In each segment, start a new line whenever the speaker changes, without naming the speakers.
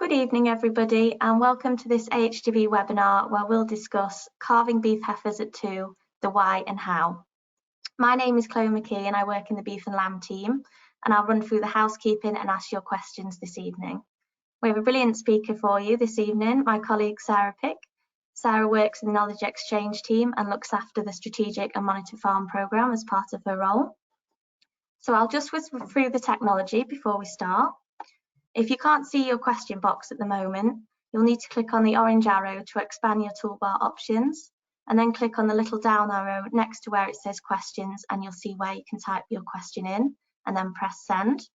Good evening, everybody, and welcome to this AHDB webinar where we'll discuss calving beef heifers at 2, the why and how. My name is Chloe McKee and I work in the beef and lamb team, and I'll run through the housekeeping and ask your questions this evening. We have a brilliant speaker for you this evening, my colleague Sarah Pick. Sarah works in the Knowledge Exchange team and looks after the Strategic and Monitor Farm programme as part of her role. So I'll just whiz through the technology before we start. If you can't see your question box at the moment, you'll need to click on the orange arrow to expand your toolbar options, and then click on the little down arrow next to where it says questions, and you'll see where you can type your question in and then press send.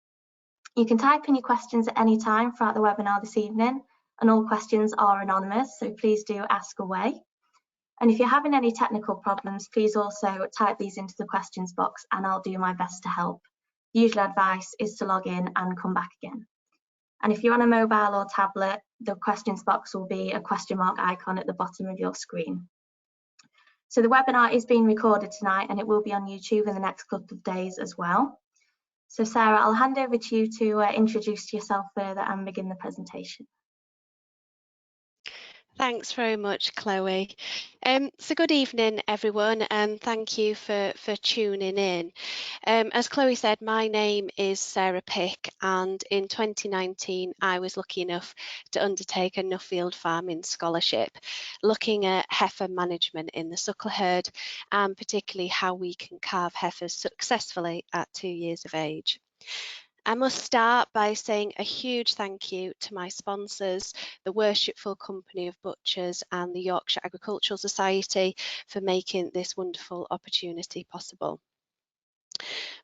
You can type in your questions at any time throughout the webinar this evening, and all questions are anonymous, so please do ask away. And if you're having any technical problems, please also type these into the questions box and I'll do my best to help. The usual advice is to log in and come back again. And if you're on a mobile or tablet, the questions box will be a question mark icon at the bottom of your screen. So the webinar is being recorded tonight and it will be on YouTube in the next couple of days as well. So Sarah, I'll hand over to you to introduce yourself further and begin the presentation.
Thanks very much, Chloe. So good evening, everyone, and thank you for tuning in. As Chloe said, my name is Sarah Pick, and in 2019 I was lucky enough to undertake a Nuffield farming scholarship, looking at heifer management in the suckler herd, and particularly how we can calve heifers successfully at 2 years of age. I must start by saying a huge thank you to my sponsors, the Worshipful Company of Butchers and the Yorkshire Agricultural Society, for making this wonderful opportunity possible.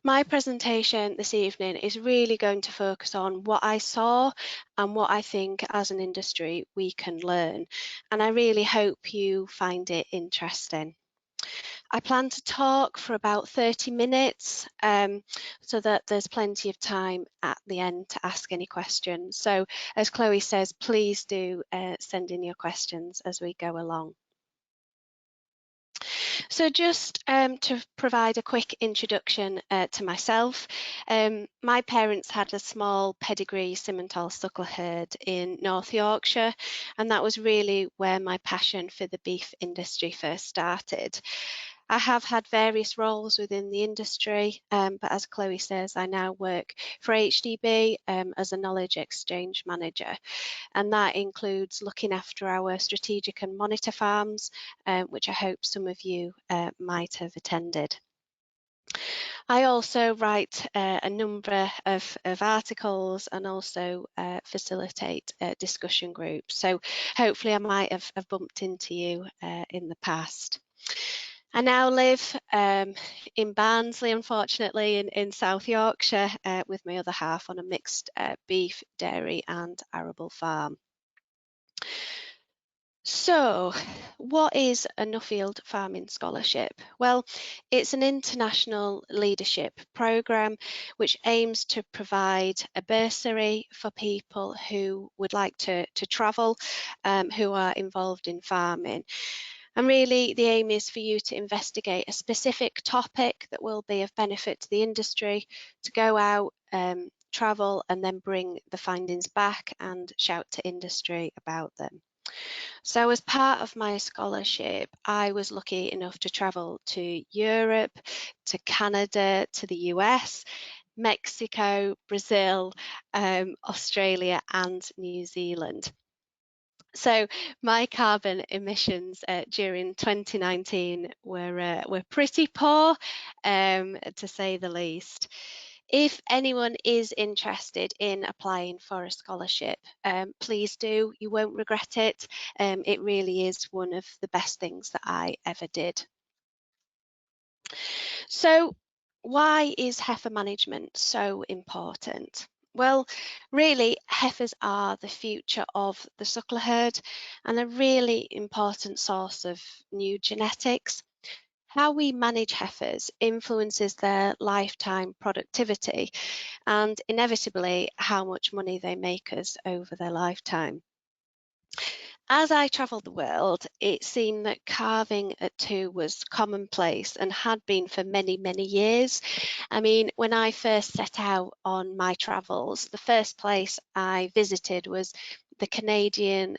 My presentation this evening is really going to focus on what I saw and what I think as an industry we can learn, and I really hope you find it interesting. I plan to talk for about 30 minutes so that there's plenty of time at the end to ask any questions. So as Chloe says, please do send in your questions as we go along. So just to provide a quick introduction to myself, my parents had a small pedigree Simmental suckler herd in North Yorkshire, and that was really where my passion for the beef industry first started. I have had various roles within the industry, but as Chloe says, I now work for AHDB as a knowledge exchange manager, and that includes looking after our strategic and monitor farms, which I hope some of you might have attended. I also write a number of articles and also facilitate discussion groups, so hopefully I might have bumped into you in the past. I now live in Barnsley, unfortunately, in South Yorkshire with my other half on a mixed beef, dairy and arable farm. So, what is a Nuffield Farming Scholarship? Well, it's an international leadership programme which aims to provide a bursary for people who would like to travel, who are involved in farming. And really, the aim is for you to investigate a specific topic that will be of benefit to the industry, to go out, travel, and then bring the findings back and shout to industry about them. So as part of my scholarship, I was lucky enough to travel to Europe, to Canada, to the US, Mexico, Brazil, Australia, and New Zealand. So my carbon emissions during 2019 were pretty poor, to say the least. If anyone is interested in applying for a scholarship, please do. You won't regret it. It really is one of the best things that I ever did. So why is heifer management so important? Well, really, heifers are the future of the suckler herd and a really important source of new genetics. How we manage heifers influences their lifetime productivity and inevitably how much money they make us over their lifetime. As I travelled the world, it seemed that calving at 2 was commonplace and had been for many, many years. I mean, when I first set out on my travels, the first place I visited was the Canadian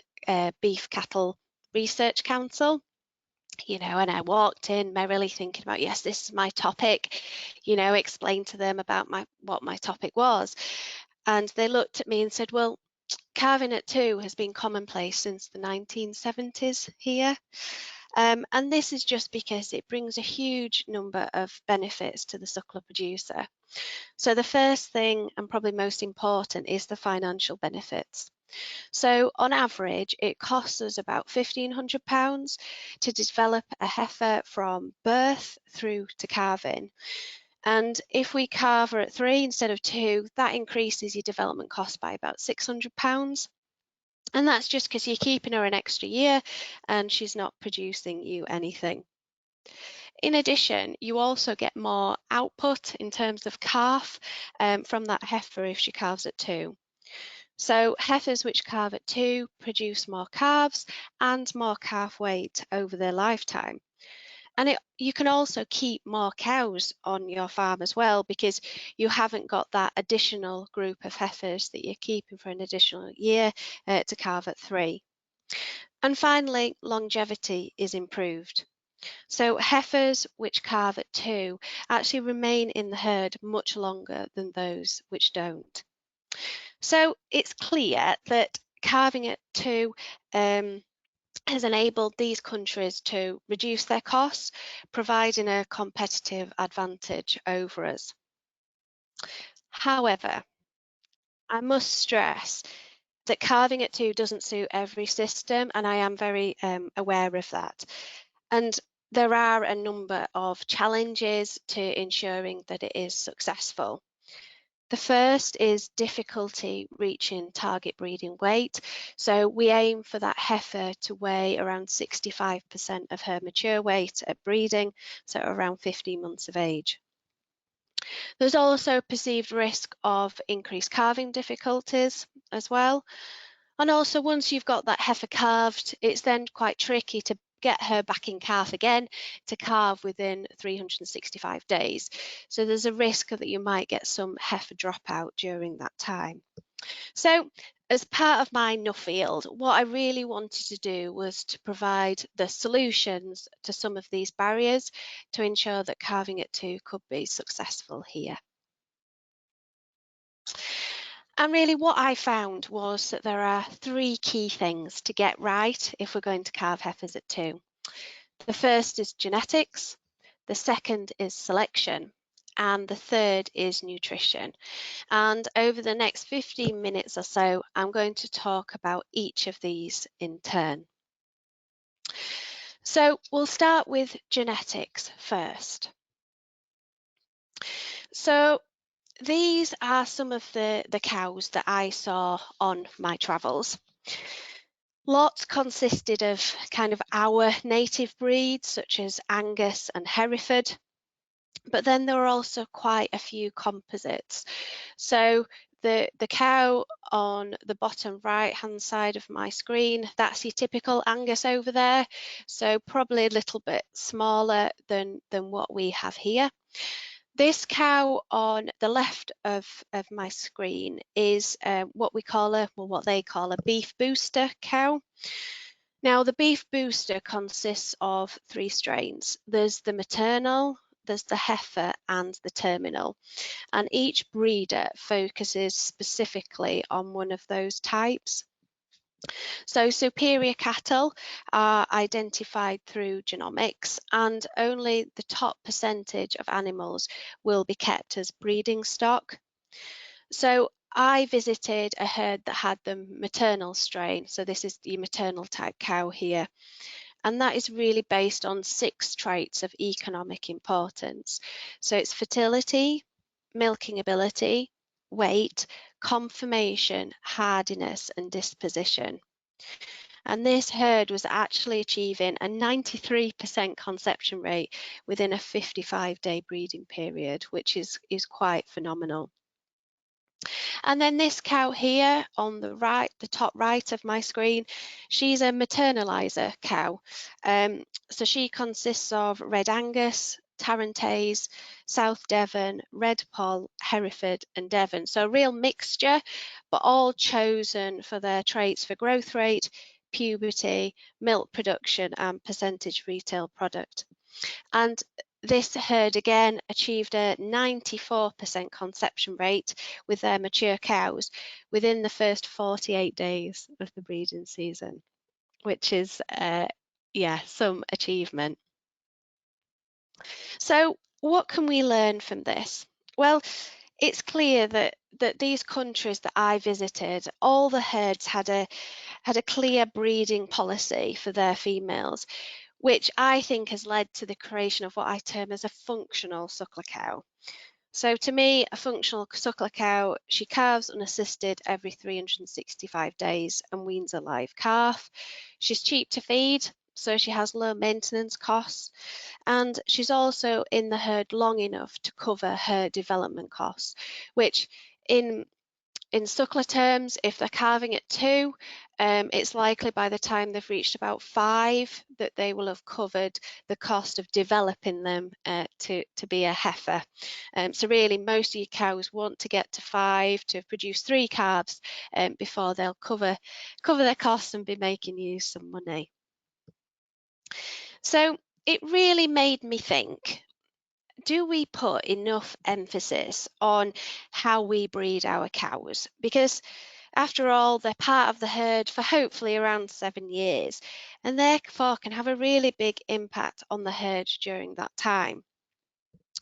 Beef Cattle Research Council. And I walked in merrily thinking about, yes, this is my topic, explained to them about what my topic was. And they looked at me and said, well, calving at 2 has been commonplace since the 1970s here. And this is just because it brings a huge number of benefits to the suckler producer. So the first thing, and probably most important, is the financial benefits. So on average, it costs us about £1,500 to develop a heifer from birth through to calving. And if we calve her at 3 instead of 2, that increases your development cost by about £600. And that's just because you're keeping her an extra year and she's not producing you anything. In addition, you also get more output in terms of calf from that heifer if she calves at 2. So heifers which calve at 2 produce more calves and more calf weight over their lifetime. And you can also keep more cows on your farm as well, because you haven't got that additional group of heifers that you're keeping for an additional year to calve at 3. And finally, longevity is improved. So heifers which calve at 2 actually remain in the herd much longer than those which don't. So it's clear that calving at 2 has enabled these countries to reduce their costs, providing a competitive advantage over us. However, I must stress that calving at 2 doesn't suit every system, and I am very aware of that. And there are a number of challenges to ensuring that it is successful. The first is difficulty reaching target breeding weight. So we aim for that heifer to weigh around 65% of her mature weight at breeding, so around 15 months of age. There's also perceived risk of increased calving difficulties as well. And also, once you've got that heifer calved, it's then quite tricky to get her back in calf again to calve within 365 days. So there's a risk that you might get some heifer dropout during that time. So as part of my Nuffield, what I really wanted to do was to provide the solutions to some of these barriers to ensure that calving at 2 could be successful here. And really what I found was that there are 3 key things to get right if we're going to calve heifers at 2. The first is genetics, the second is selection, and the third is nutrition. And over the next 15 minutes or so, I'm going to talk about each of these in turn. So we'll start with genetics first. So these are some of the cows that I saw on my travels. Lots consisted of kind of our native breeds, such as Angus and Hereford, but then there were also quite a few composites. So the cow on the bottom right hand side of my screen, that's your typical Angus over there, so probably a little bit smaller than what we have here. This cow on the left of my screen is what they call a beef booster cow. Now the beef booster consists of 3 strains. There's the maternal, there's the heifer and the terminal, and each breeder focuses specifically on one of those types. So superior cattle are identified through genomics, and only the top percentage of animals will be kept as breeding stock. So I visited a herd that had the maternal strain, so this is the maternal type cow here, and that is really based on 6 traits of economic importance. So it's fertility, milking ability, weight, conformation, hardiness and disposition. And this herd was actually achieving a 93% conception rate within a 55-day breeding period, which is quite phenomenal. And then this cow here on the right, the top right of my screen, she's a maternalizer cow. So she consists of Red Angus, Tarentaise, South Devon, Red Poll, Hereford and Devon. So a real mixture, but all chosen for their traits for growth rate, puberty, milk production and percentage retail product. And this herd again achieved a 94% conception rate with their mature cows within the first 48 days of the breeding season, which is, yeah, some achievement. So what can we learn from this? Well, it's clear that these countries that I visited, all the herds had a clear breeding policy for their females, which I think has led to the creation of what I term as a functional suckler cow. So to me, a functional suckler cow, she calves unassisted every 365 days and weans a live calf. She's cheap to feed, so she has low maintenance costs, and she's also in the herd long enough to cover her development costs, which in suckler terms, if they're calving at 2, it's likely by the time they've reached about 5 that they will have covered the cost of developing them to be a heifer. So really, most of your cows want to get to 5 to produce 3 calves before they'll cover their costs and be making you some money. So it really made me think, do we put enough emphasis on how we breed our cows? Because after all, they're part of the herd for hopefully around 7 years, and therefore can have a really big impact on the herd during that time.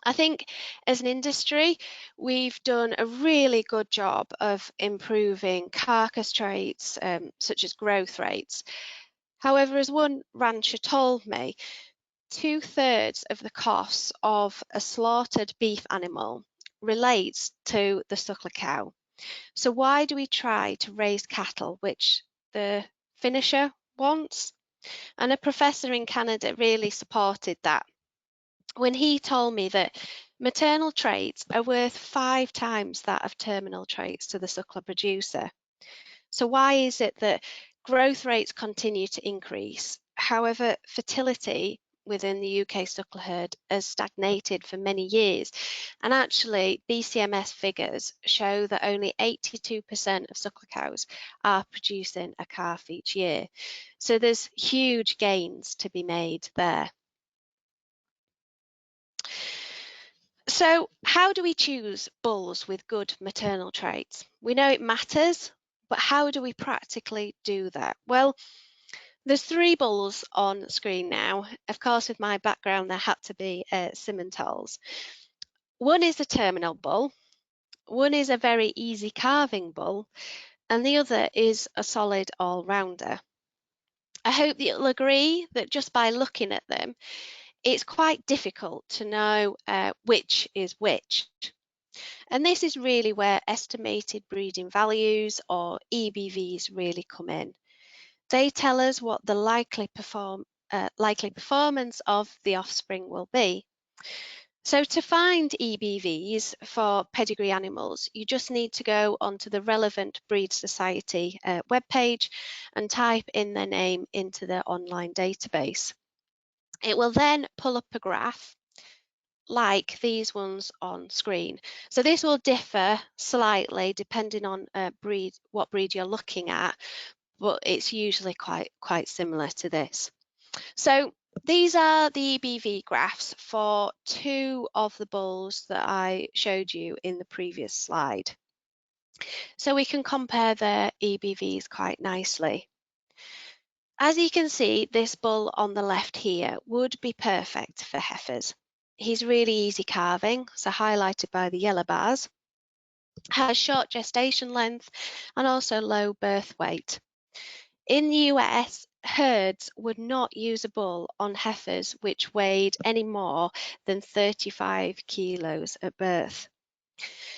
I think as an industry, we've done a really good job of improving carcass traits, such as growth rates. However, as one rancher told me, 2/3 of the costs of a slaughtered beef animal relates to the suckler cow. So why do we try to raise cattle which the finisher wants? And a professor in Canada really supported that when he told me that maternal traits are worth 5 times that of terminal traits to the suckler producer. So why is it that growth rates continue to increase? However, fertility within the UK suckler herd has stagnated for many years. And actually, BCMS figures show that only 82% of suckler cows are producing a calf each year. So there's huge gains to be made there. So how do we choose bulls with good maternal traits? We know it matters, but how do we practically do that? Well, there's 3 bulls on screen now. Of course, with my background, there had to be Simmentals. One is a terminal bull, one is a very easy calving bull, and the other is a solid all-rounder. I hope that you'll agree that just by looking at them, it's quite difficult to know which is which. And this is really where estimated breeding values, or EBVs, really come in. They tell us what the likely performance of the offspring will be. So to find EBVs for pedigree animals, you just need to go onto the relevant Breed Society webpage and type in their name into their online database. It will then pull up a graph like these ones on screen. So this will differ slightly depending on what breed you're looking at, but it's usually quite similar to this. So these are the EBV graphs for 2 of the bulls that I showed you in the previous slide. So we can compare their EBVs quite nicely. As you can see, this bull on the left here would be perfect for heifers. He's really easy calving, so highlighted by the yellow bars, has short gestation length and also low birth weight. In the US, herds would not use a bull on heifers which weighed any more than 35 kilos at birth.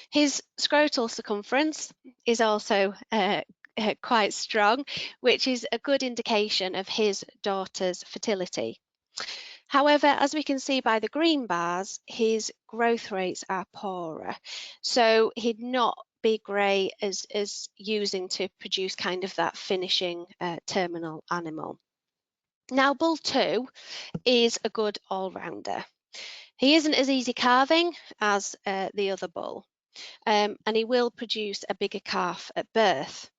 His scrotal circumference is also quite strong, which is a good indication of his daughter's fertility. However, as we can see by the green bars, his growth rates are poorer, so he'd not be great as using to produce kind of that finishing terminal animal. Now, bull 2 is a good all-rounder. He isn't as easy calving as the other bull, and he will produce a bigger calf at birth.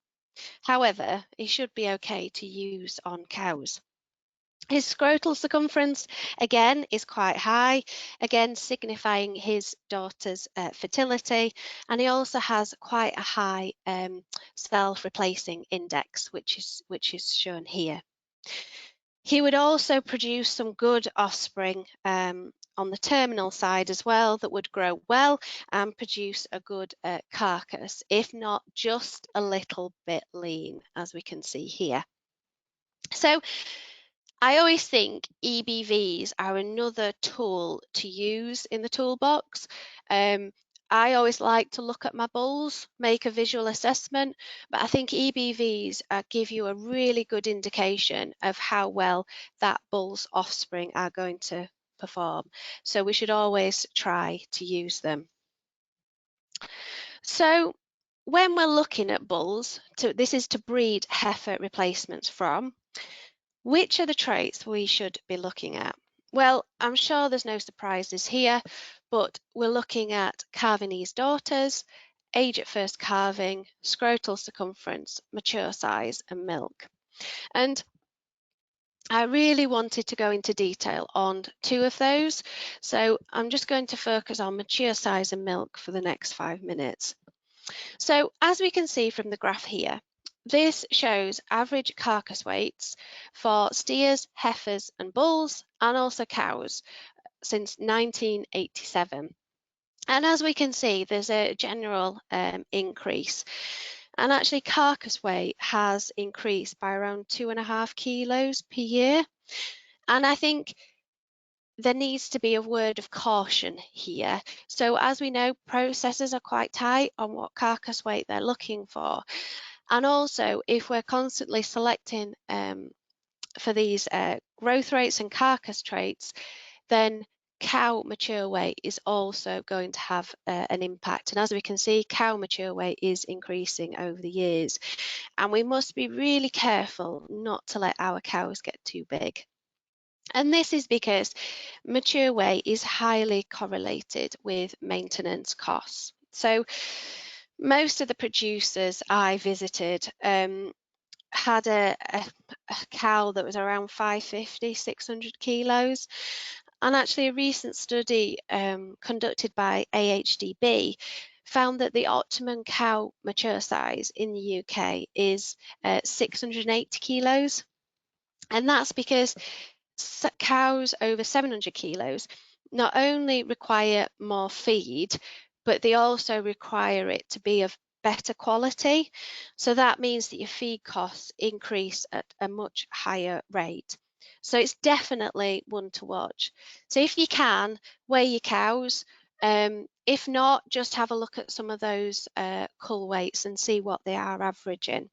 However, he should be okay to use on cows. His scrotal circumference, again, is quite high, again signifying his daughter's fertility, and he also has quite a high self-replacing index, which is shown here. He would also produce some good offspring on the terminal side as well that would grow well and produce a good carcass, if not just a little bit lean, as we can see here. So I always think EBVs are another tool to use in the toolbox. I always like to look at my bulls, make a visual assessment, but I think EBVs give you a really good indication of how well that bull's offspring are going to perform. So we should always try to use them. So when we're looking at bulls, this is to breed heifer replacements from, which are the traits we should be looking at? Well, I'm sure there's no surprises here, but we're looking at calving daughters, age at first calving, scrotal circumference, mature size, and milk. And I really wanted to go into detail on 2 of those, so I'm just going to focus on mature size and milk for the next 5 minutes. So as we can see from the graph here, this shows average carcass weights for steers, heifers and bulls, and also cows since 1987. And as we can see, there's a general increase. And actually carcass weight has increased by around 2.5 kilos per year. And I think there needs to be a word of caution here. So as we know, processors are quite tight on what carcass weight they're looking for. And also, if we're constantly selecting for these growth rates and carcass traits, then cow mature weight is also going to have an impact. And as we can see, cow mature weight is increasing over the years. And we must be really careful not to let our cows get too big. And this is because mature weight is highly correlated with maintenance costs. So most of the producers I visited had a cow that was around 550, 600 kilos. And actually a recent study conducted by AHDB found that the optimum cow mature size in the UK is 680 kilos. And that's because cows over 700 kilos not only require more feed, but they also require it to be of better quality. So that means that your feed costs increase at a much higher rate. So it's definitely one to watch. So if you can, weigh your cows. If not, just have a look at some of those cull weights and see what they are averaging.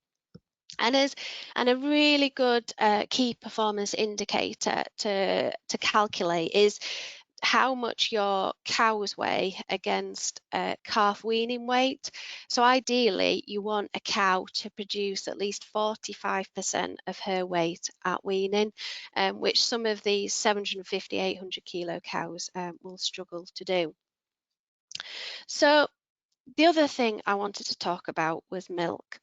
And a really good key performance indicator to calculate is how much your cows weigh against calf weaning weight. So ideally, you want a cow to produce at least 45% of her weight at weaning, which some of these 750, 800 kilo cows will struggle to do. So the other thing I wanted to talk about was milk.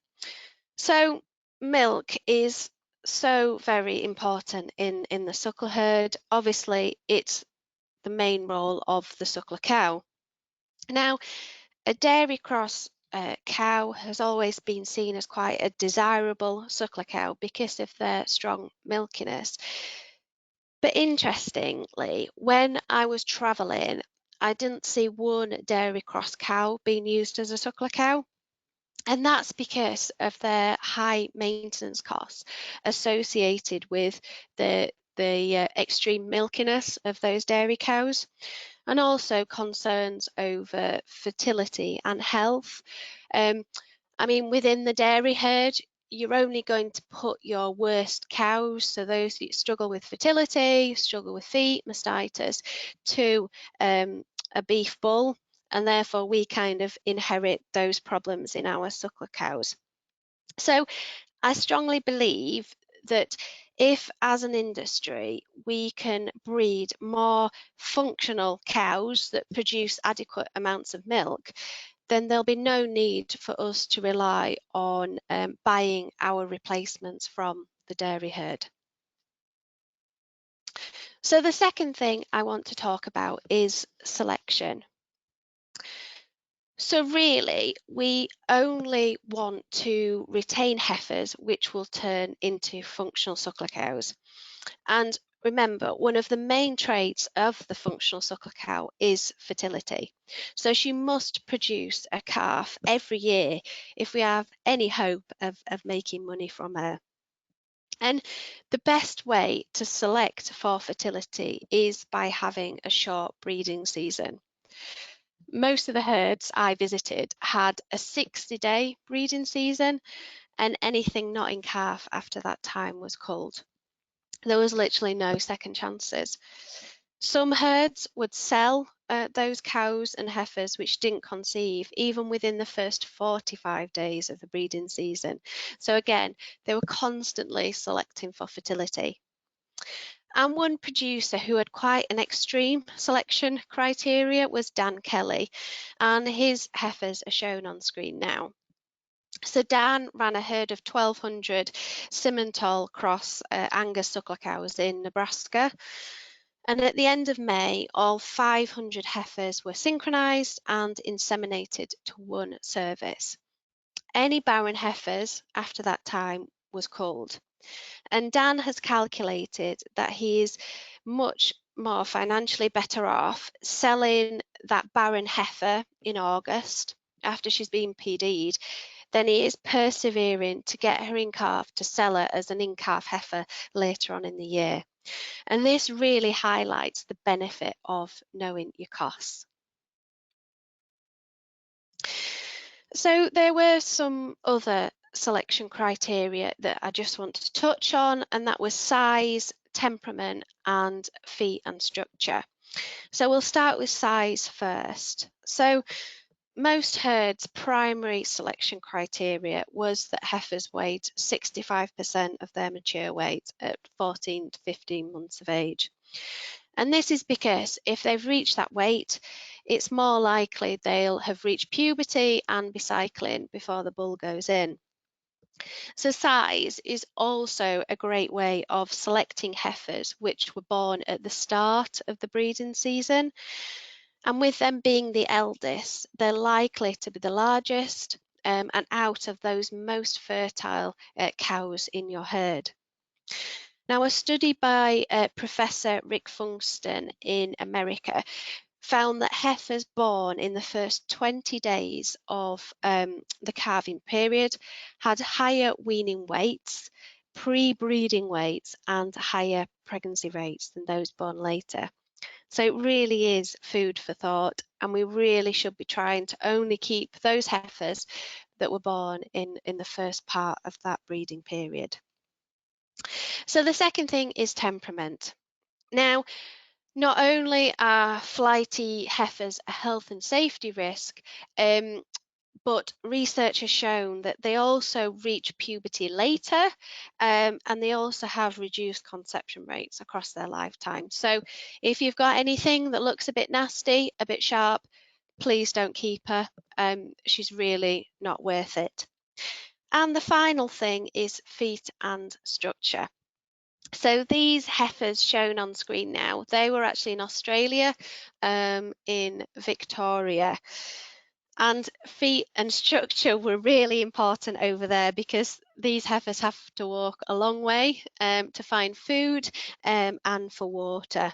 So milk is so very important in the suckle herd. Obviously, it's the main role of the suckler cow. Now, a dairy cross cow has always been seen as quite a desirable suckler cow because of their strong milkiness. But interestingly, when I was travelling, I didn't see one dairy cross cow being used as a suckler cow. And that's because of their high maintenance costs associated with the extreme milkiness of those dairy cows, and also concerns over fertility and health. I mean, within the dairy herd, you're only going to put your worst cows, so those that struggle with fertility, struggle with feet, mastitis, to a beef bull. And therefore we kind of inherit those problems in our suckler cows. So I strongly believe that if, as an industry, we can breed more functional cows that produce adequate amounts of milk, then there'll be no need for us to rely on buying our replacements from the dairy herd. So the second thing I want to talk about is selection. So really, we only want to retain heifers which will turn into functional suckler cows. And remember, one of the main traits of the functional suckler cow is fertility. So she must produce a calf every year if we have any hope of making money from her. And the best way to select for fertility is by having a short breeding season. Most of the herds I visited had a 60-day breeding season, and anything not in calf after that time was culled. There was literally no second chances. Some herds would sell those cows and heifers which didn't conceive even within the first 45 days of the breeding season. So again, they were constantly selecting for fertility. And one producer who had quite an extreme selection criteria was Dan Kelly, and his heifers are shown on screen now. So Dan ran a herd of 1,200 Simmental cross Angus suckler cows in Nebraska. And at the end of May, all 500 heifers were synchronized and inseminated to one service. Any barren heifers after that time was culled. And Dan has calculated that he is much more financially better off selling that barren heifer in August after she's been PD'd than he is persevering to get her in calf to sell her as an in-calf heifer later on in the year. And this really highlights the benefit of knowing your costs. So there were some other selection criteria that I just wanted to touch on, and that was size, temperament, and feet and structure. So we'll start with size first. So most herds' primary selection criteria was that heifers weighed 65% of their mature weight at 14 to 15 months of age. And this is because if they've reached that weight, it's more likely they'll have reached puberty and be cycling before the bull goes in. So size is also a great way of selecting heifers which were born at the start of the breeding season. And with them being the eldest, they're likely to be the largest and out of those most fertile cows in your herd. Now, a study by Professor Rick Funkston in America found that heifers born in the first 20 days of the calving period had higher weaning weights, pre-breeding weights, and higher pregnancy rates than those born later. So it really is food for thought, and we really should be trying to only keep those heifers that were born in the first part of that breeding period. So the second thing is temperament. Now, not only are flighty heifers a health and safety risk, but research has shown that they also reach puberty later, and they also have reduced conception rates across their lifetime. So if you've got anything that looks a bit nasty, a bit sharp, please don't keep her. She's really not worth it. And the final thing is feet and structure. So these heifers shown on screen now, they were actually in Australia, in Victoria. And feet and structure were really important over there because these heifers have to walk a long way to find food and for water.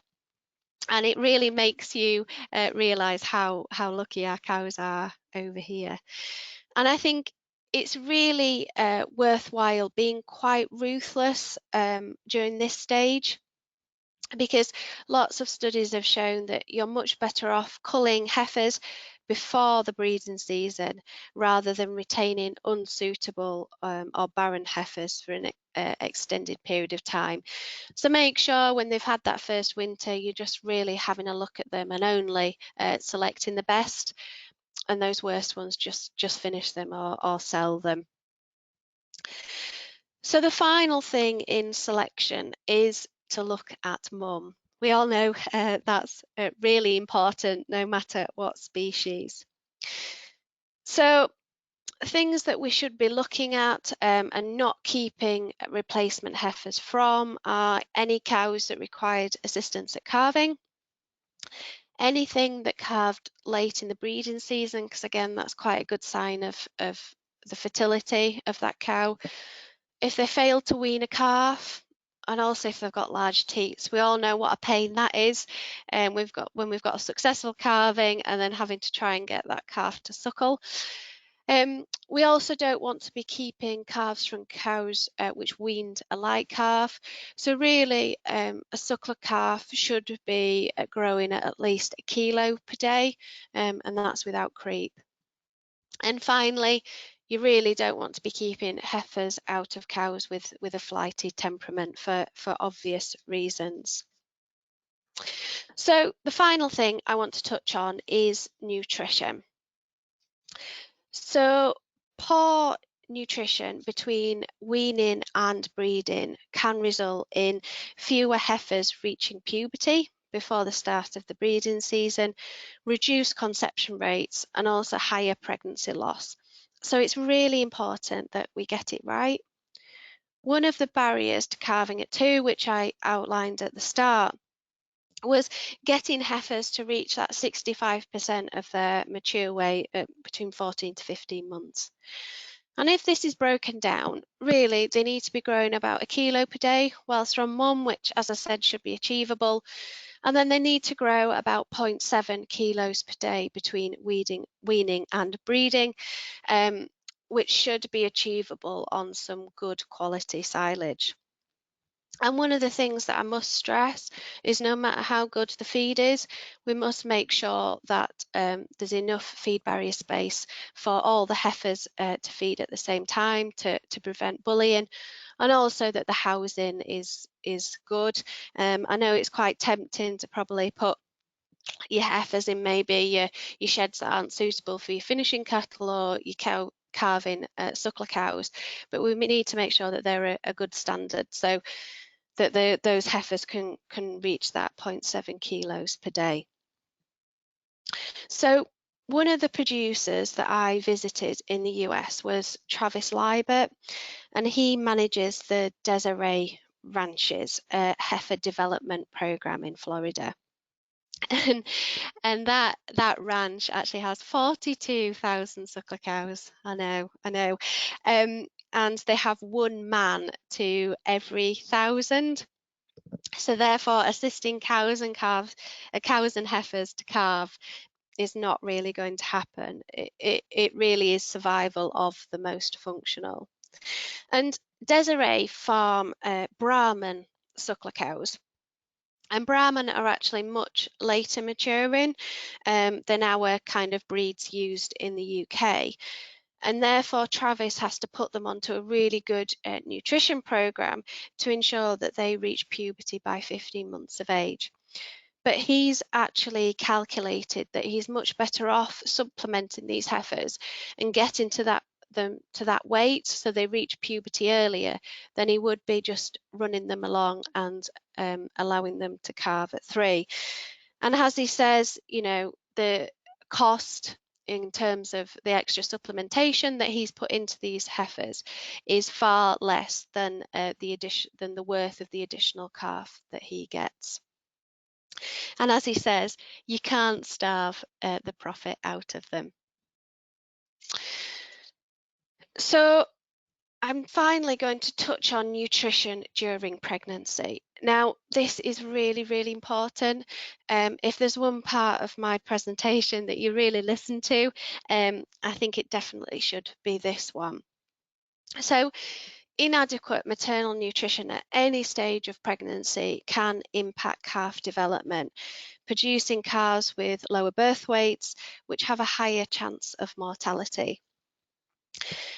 And it really makes you realise how lucky our cows are over here. And I think it's really worthwhile being quite ruthless during this stage, because lots of studies have shown that you're much better off culling heifers before the breeding season rather than retaining unsuitable or barren heifers for an extended period of time. So make sure when they've had that first winter, you're just really having a look at them and only selecting the best, and those worst ones just finish them or sell them. So the final thing in selection is to look at mum. We all know that's really important no matter what species. So things that we should be looking at and not keeping replacement heifers from are any cows that required assistance at calving, anything that calved late in the breeding season, because again, that's quite a good sign of the fertility of that cow. If they fail to wean a calf, and also if they've got large teats. We all know what a pain that is. And when we've got a successful calving and then having to try and get that calf to suckle. We also don't want to be keeping calves from cows which weaned a light calf. So really, a suckler calf should be growing at least 1 kilo per day, and that's without creep. And finally, you really don't want to be keeping heifers out of cows with a flighty temperament for obvious reasons. So the final thing I want to touch on is nutrition. So poor nutrition between weaning and breeding can result in fewer heifers reaching puberty before the start of the breeding season, reduced conception rates, and also higher pregnancy loss. So it's really important that we get it right. One of the barriers to calving at 2, which I outlined at the start, was getting heifers to reach that 65% of their mature weight at between 14 to 15 months. And if this is broken down, really they need to be growing about 1 kilo per day, whilst from mum, which as I said should be achievable, and then they need to grow about 0.7 kilos per day between weaning and breeding, which should be achievable on some good quality silage. And one of the things that I must stress is no matter how good the feed is, we must make sure that there's enough feed barrier space for all the heifers to feed at the same time to prevent bullying, and also that the housing is good. I know it's quite tempting to probably put your heifers in maybe your sheds that aren't suitable for your finishing cattle or your calving suckler cows, but we need to make sure that they're a good standard, so that those heifers can reach that 0.7 kilos per day. So one of the producers that I visited in the US was Travis Liebert, and he manages the Desiree Ranch's heifer development program in Florida. And that ranch actually has 42,000 suckler cows. I know. And they have 1 man to every 1,000. So therefore, assisting cows and heifers to calve is not really going to happen. It really is survival of the most functional. And Desiree farm Brahman suckler cows. And Brahman are actually much later maturing than our kind of breeds used in the UK. And therefore, Travis has to put them onto a really good nutrition program to ensure that they reach puberty by 15 months of age. But he's actually calculated that he's much better off supplementing these heifers and getting to that weight so they reach puberty earlier than he would be just running them along and allowing them to calve at 3. And as he says, you know, the cost in terms of the extra supplementation that he's put into these heifers is far less than the worth of the additional calf that he gets. And as he says, you can't starve the profit out of them. So I'm finally going to touch on nutrition during pregnancy. Now, this is really, really important. If there's one part of my presentation that you really listen to, I think it definitely should be this one. So, inadequate maternal nutrition at any stage of pregnancy can impact calf development, producing calves with lower birth weights, which have a higher chance of mortality.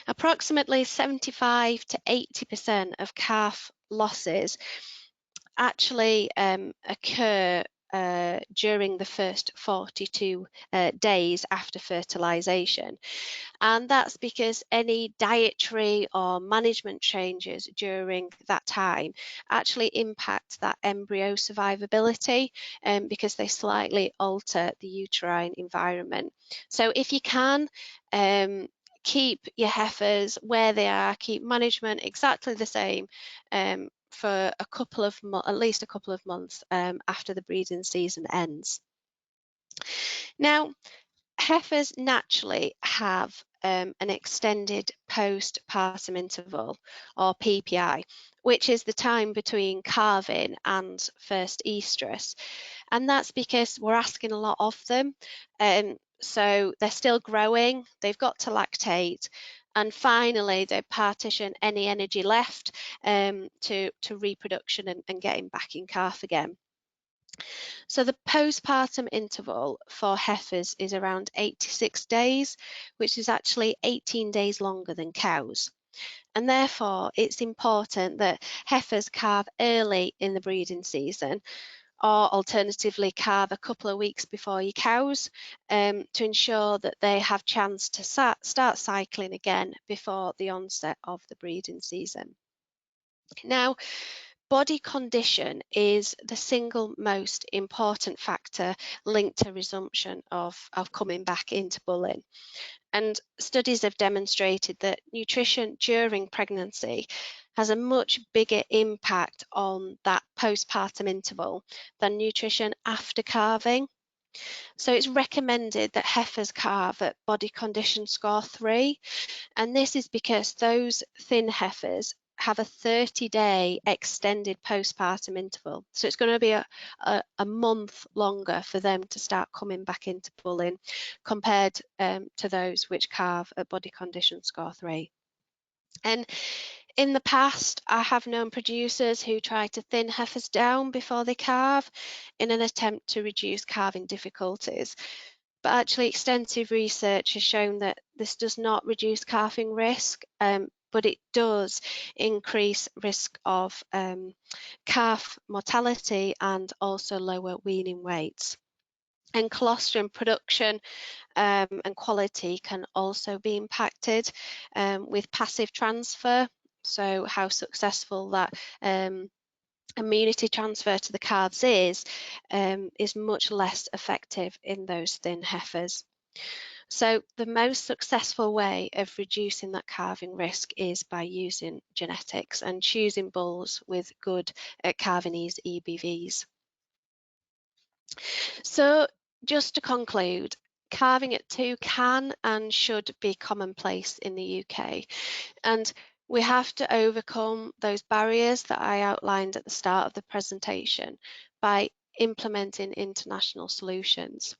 Approximately 75 to 80% of calf losses actually occur during the first 42 days after fertilization. And that's because any dietary or management changes during that time actually impact that embryo survivability, because they slightly alter the uterine environment. So if you can, keep your heifers where they are, keep management exactly the same for a couple of at least a couple of months after the breeding season ends. Now, heifers naturally have an extended postpartum interval, or PPI, which is the time between calving and first estrus. And that's because we're asking a lot of them. So they're still growing, they've got to lactate, and finally they partition any energy left to reproduction and getting back in calf again. So the postpartum interval for heifers is around 86 days, which is actually 18 days longer than cows. And therefore, it's important that heifers calve early in the breeding season, or alternatively calve a couple of weeks before your cows, to ensure that they have chance to start cycling again before the onset of the breeding season. Now, body condition is the single most important factor linked to resumption of coming back into bulling. And studies have demonstrated that nutrition during pregnancy has a much bigger impact on that postpartum interval than nutrition after calving. So it's recommended that heifers calve at body condition score 3, and this is because those thin heifers have a 30-day extended postpartum interval. So it's going to be a month longer for them to start coming back into bulling compared to those which calve at body condition score 3. And in the past, I have known producers who try to thin heifers down before they calve in an attempt to reduce calving difficulties. But actually, extensive research has shown that this does not reduce calving risk, but it does increase risk of calf mortality and also lower weaning weights. And colostrum production and quality can also be impacted with passive transfer. So how successful that immunity transfer to the calves is much less effective in those thin heifers. So the most successful way of reducing that calving risk is by using genetics and choosing bulls with good calving-ease EBVs. So just to conclude, calving at 2 can and should be commonplace in the UK, and we have to overcome those barriers that I outlined at the start of the presentation by implementing international solutions.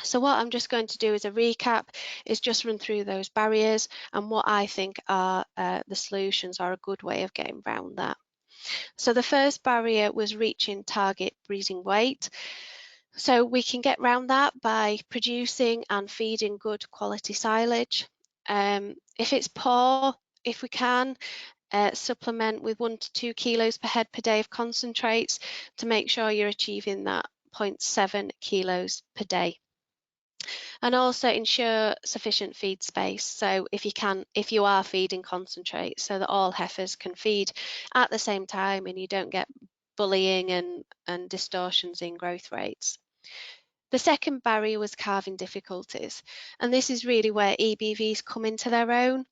So what I'm just going to do as a recap is just run through those barriers and what I think are the solutions are a good way of getting around that. So the first barrier was reaching target breeding weight. So we can get around that by producing and feeding good quality silage. If it's poor, if we can, supplement with 1 to 2 kilos per head per day of concentrates to make sure you're achieving that 0.7 kilos per day. And also ensure sufficient feed space. So if you are feeding concentrate, so that all heifers can feed at the same time and you don't get bullying and distortions in growth rates. The second barrier was calving difficulties, and this is really where EBVs come into their own.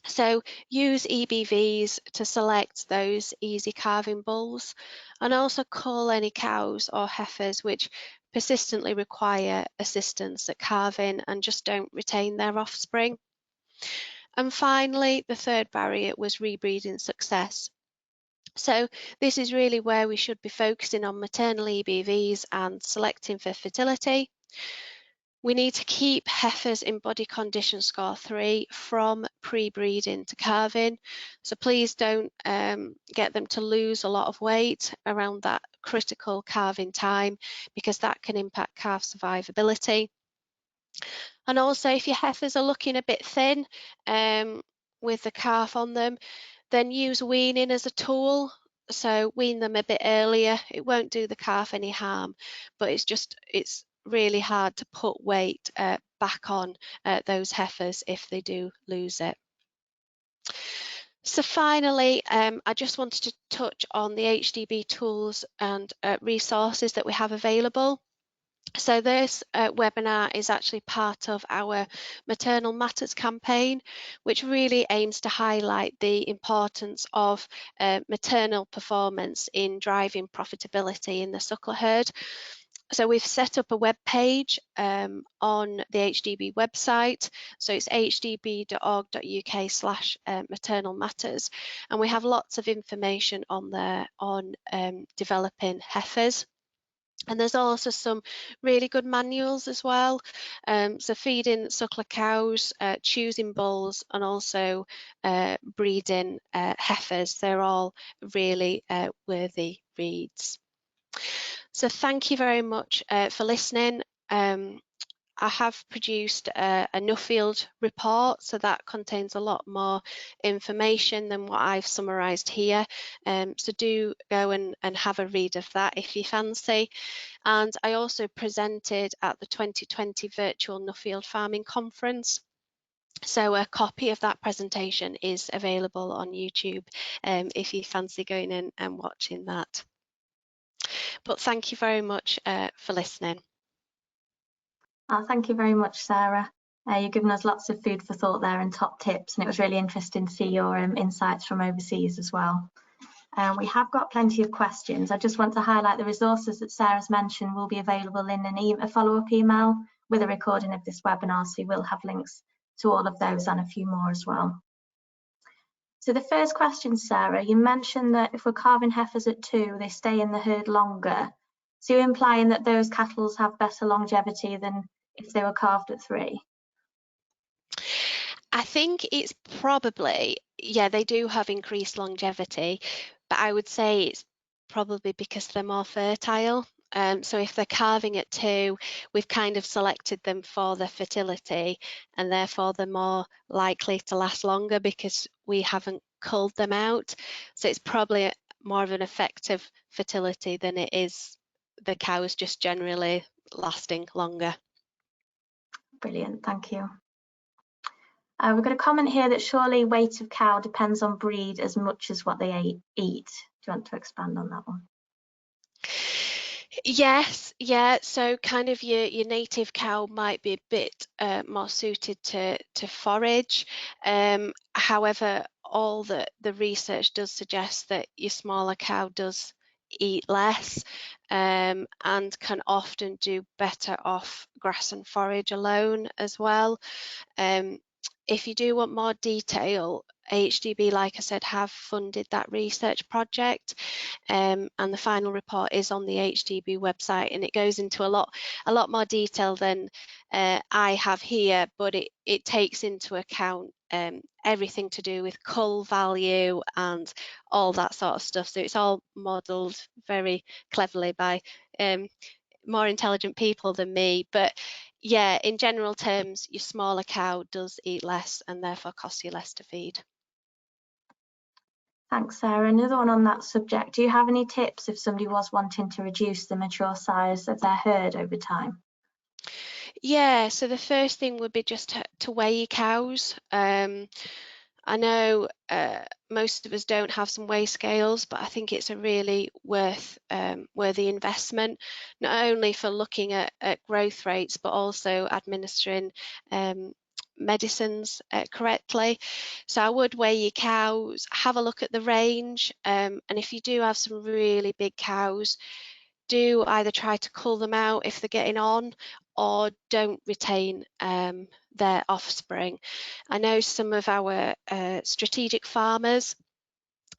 So use EBVs to select those easy calving bulls, and also cull any cows or heifers which persistently require assistance at calving and just don't retain their offspring. And finally, the third barrier was rebreeding success. So this is really where we should be focusing on maternal EBVs and selecting for fertility. We need to keep heifers in body condition score 3 from pre-breeding to calving. So please don't get them to lose a lot of weight around that critical calving time, because that can impact calf survivability. And also, if your heifers are looking a bit thin with the calf on them, then use weaning as a tool so wean them a bit earlier. It won't do the calf any harm, but it's really hard to put weight back on those heifers if they do lose it. So finally, I just wanted to touch on the AHDB tools and resources that we have available. So this webinar is actually part of our Maternal Matters campaign, which really aims to highlight the importance of maternal performance in driving profitability in the suckler herd. So we've set up a web page on the AHDB website. So it's ahdb.org.uk/maternal matters. And we have lots of information on there on developing heifers. And there's also some really good manuals as well. So feeding suckler cows, choosing bulls, and also breeding heifers. They're all really worthy reads. So thank you very much for listening. I have produced a Nuffield report, so that contains a lot more information than what I've summarised here. So do go and have a read of that if you fancy. And I also presented at the 2020 Virtual Nuffield Farming Conference. So a copy of that presentation is available on YouTube if you fancy going in and watching that. But thank you very much for listening.
Thank you very much, Sarah. You've given us lots of food for thought there and top tips, and it was really interesting to see your insights from overseas as well. We have got plenty of questions. I just want to highlight the resources that Sarah's mentioned will be available in a follow-up email with a recording of this webinar, so you will have links to all of those and a few more as well. So the first question, Sarah, you mentioned that if we're calving heifers at 2, they stay in the herd longer. So you're implying that those cattle have better longevity than if they were calved at 3?
I think it's probably, yeah, they do have increased longevity, but I would say it's probably because they're more fertile. So if they're calving at 2, we've kind of selected them for their fertility, and therefore they're more likely to last longer because we haven't culled them out. So it's probably more of an effective fertility than it is the cows just generally lasting longer.
Brilliant, thank you. We've got a comment here that surely weight of cow depends on breed as much as what they eat. Do you want to expand on that one?
Yes, yeah. So kind of your native cow might be a bit more suited to forage. However, all the research does suggest that your smaller cow does eat less and can often do better off grass and forage alone as well. If you do want more detail, AHDB, like I said, have funded that research project, and the final report is on the AHDB website, and it goes into a lot more detail than I have here, but it takes into account everything to do with cull value and all that sort of stuff. So it's all modelled very cleverly by more intelligent people than me, but yeah, in general terms, your smaller cow does eat less and therefore costs you less to feed.
Thanks, Sarah. Another one on that subject. Do you have any tips if somebody was wanting to reduce the mature size of their herd over time?
Yeah, so the first thing would be just to weigh your cows. I know most of us don't have some weigh scales, but I think it's a really worthy investment, not only for looking at growth rates, but also administering medicines correctly. So I would weigh your cows, have a look at the range, and if you do have some really big cows, do either try to cull them out if they're getting on, or don't retain their offspring. I know some of our strategic farmers,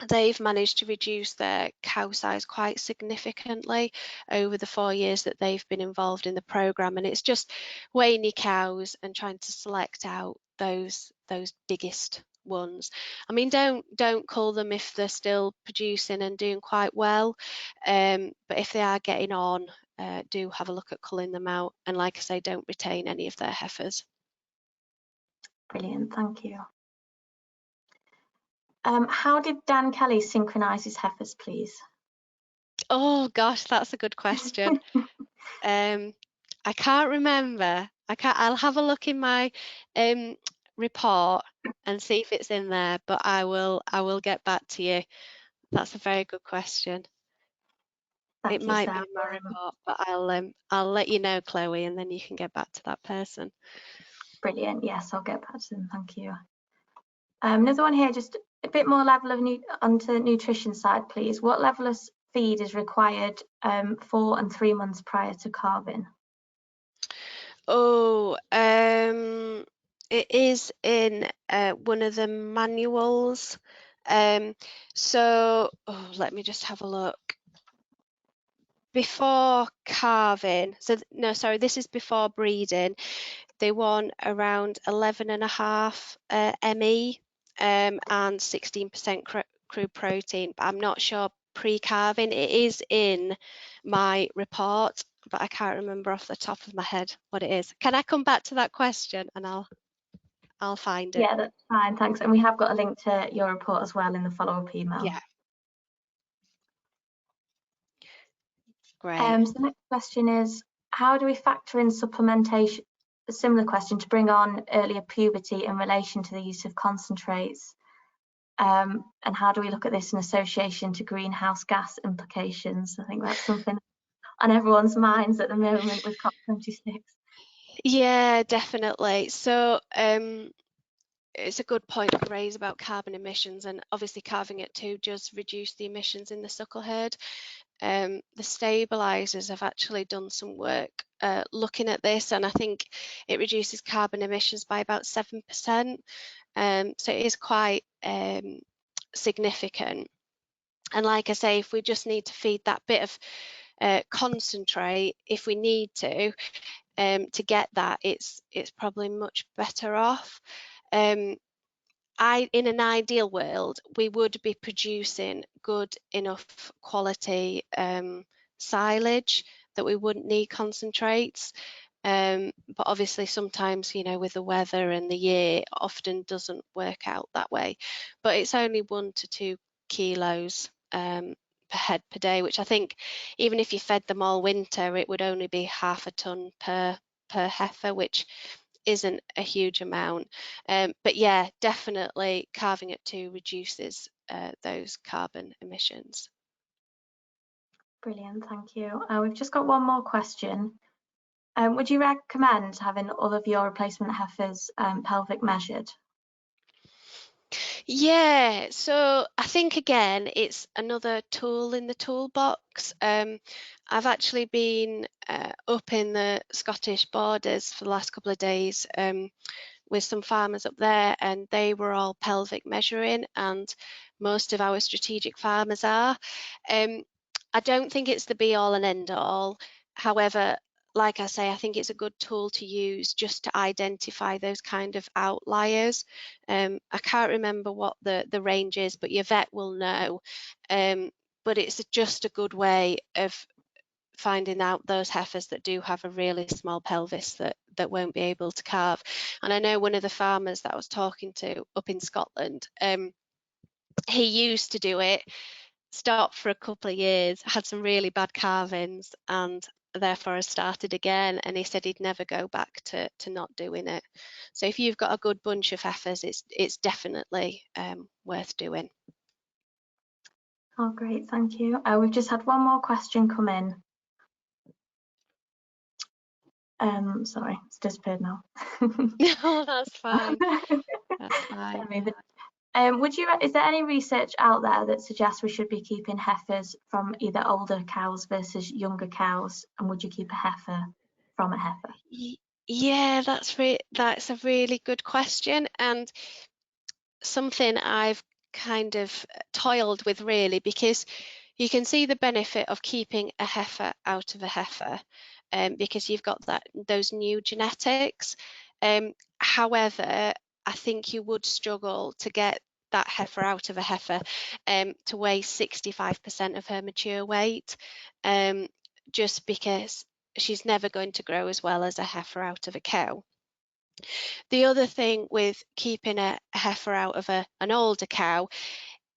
they've managed to reduce their cow size quite significantly over the 4 years that they've been involved in the programme, and it's just weighing your cows and trying to select out those biggest ones. I mean, don't cull them if they're still producing and doing quite well, but if they are getting on, do have a look at culling them out, and like I say, don't retain any of their heifers.
Brilliant, thank you. How did Dan Kelly synchronise his heifers, please?
Oh gosh, that's a good question. I can't remember. I'll have a look in my report and see if it's in there, but I will get back to you. That's a very good question.
Thank
It
you,
might
Sarah.
be in my report, but I'll let you know, Chloe, and then you can get back to that person.
Brilliant. Yes, I'll get back to them. Thank you. Another one here, just a bit more level of onto nutrition side, please. What level of feed is required 4 and 3 months prior to calving?
Oh, it is in one of the manuals. So let me just have a look. Before calving, so no, sorry, this is before breeding. They want around 11.5 ME and 16% crude protein, but I'm not sure pre-calving. It is in my report, but I can't remember off the top of my head what it is. Can I come back to that question and I'll find it?
Yeah, that's fine, thanks. And we have got a link to your report as well in the follow-up email.
Yeah. Great.
So the next question is, how do we factor in supplementation? A similar question, to bring on earlier puberty in relation to the use of concentrates. And how do we look at this in association to greenhouse gas implications? I think that's something on everyone's minds at the moment with COP26.
Yeah, definitely. So it's a good point to raise about carbon emissions, and obviously calving at 2 does reduce the emissions in the suckle herd. The stabilizers have actually done some work looking at this, and I think it reduces carbon emissions by about 7%. So it is quite significant. And like I say, if we just need to feed that bit of concentrate, if we need to get that, it's probably much better off. In an ideal world, we would be producing good enough quality silage that we wouldn't need concentrates. But obviously sometimes, with the weather and the year, it often doesn't work out that way. But it's only 1 to 2 kilos per head per day, which I think even if you fed them all winter, it would only be half a ton per heifer, which isn't a huge amount. But yeah, definitely calving at 2 reduces those carbon emissions.
Brilliant, thank you. We've just got one more question. Would you recommend having all of your replacement heifers pelvic measured?
Yeah, so I think again, it's another tool in the toolbox. I've actually been up in the Scottish borders for the last couple of days with some farmers up there, and they were all pelvic measuring, and most of our strategic farmers are. I don't think it's the be all and end all. However, like I say, I think it's a good tool to use just to identify those kind of outliers. I can't remember what the range is, but your vet will know. But it's just a good way of finding out those heifers that do have a really small pelvis that won't be able to calve. And I know one of the farmers that I was talking to up in Scotland, he used to do it, stopped for a couple of years, had some really bad calvings, and therefore has started again. And he said he'd never go back to not doing it. So if you've got a good bunch of heifers, it's definitely worth doing.
Oh, great, thank you. We've just had one more question come in. Sorry, it's disappeared now.
No, that's fine. That's fine.
Is there any research out there that suggests we should be keeping heifers from either older cows versus younger cows? And would you keep a heifer from a heifer?
Yeah, that's a really good question, and something I've kind of toiled with really, because you can see the benefit of keeping a heifer out of a heifer because you've got those new genetics. However, I think you would struggle to get that heifer out of a heifer to weigh 65% of her mature weight, just because she's never going to grow as well as a heifer out of a cow. The other thing with keeping a heifer out of an older cow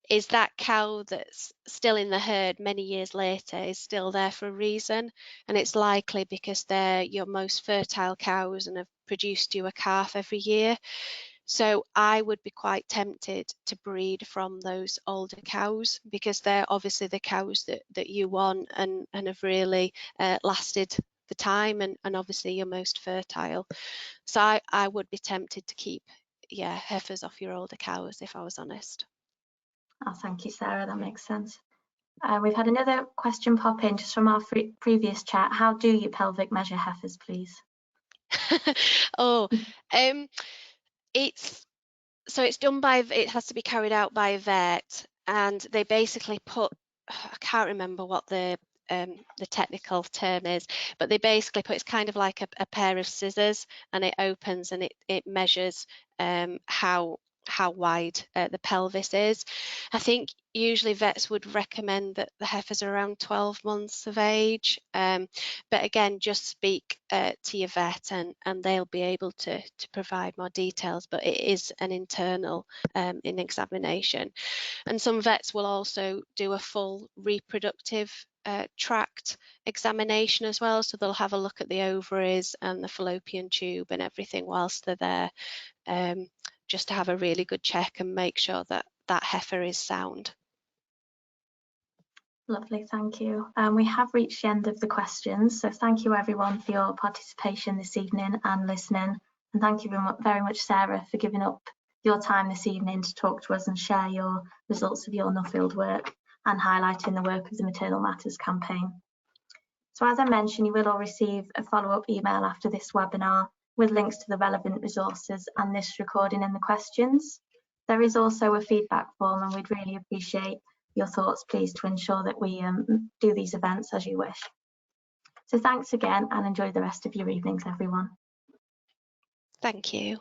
is that cow that's still in the herd many years later is still there for a reason, and it's likely because they're your most fertile cows and have produced you a calf every year. So I would be quite tempted to breed from those older cows, because they're obviously the cows that you want and have really lasted the time, and obviously you're most fertile. So I would be tempted to keep, yeah, heifers off your older cows, if I was honest.
Oh, thank you, Sarah. That makes sense. We've had another question pop in just from our previous chat. How do you pelvic measure heifers, please?
Oh, it's done by, it has to be carried out by a vet, and they basically put, I can't remember what the technical term is, but they basically put, it's kind of like a pair of scissors, and it opens and it measures how wide the pelvis is. I think usually vets would recommend that the heifers are around 12 months of age, but again, just speak to your vet and they'll be able to provide more details, but it is an internal in examination. And some vets will also do a full reproductive tract examination as well, so they'll have a look at the ovaries and the fallopian tube and everything whilst they're there, just to have a really good check and make sure that that heifer is sound.
Lovely, thank you. We have reached the end of the questions, so thank you everyone for your participation this evening and listening, and thank you very much, Sarah, for giving up your time this evening to talk to us and share your results of your Nuffield work and highlighting the work of the Maternal Matters campaign. So as I mentioned, you will all receive a follow-up email after this webinar with links to the relevant resources and this recording and the questions. There is also a feedback form, and we'd really appreciate your thoughts, please, to ensure that we do these events as you wish. So thanks again, and enjoy the rest of your evenings, everyone.
Thank you.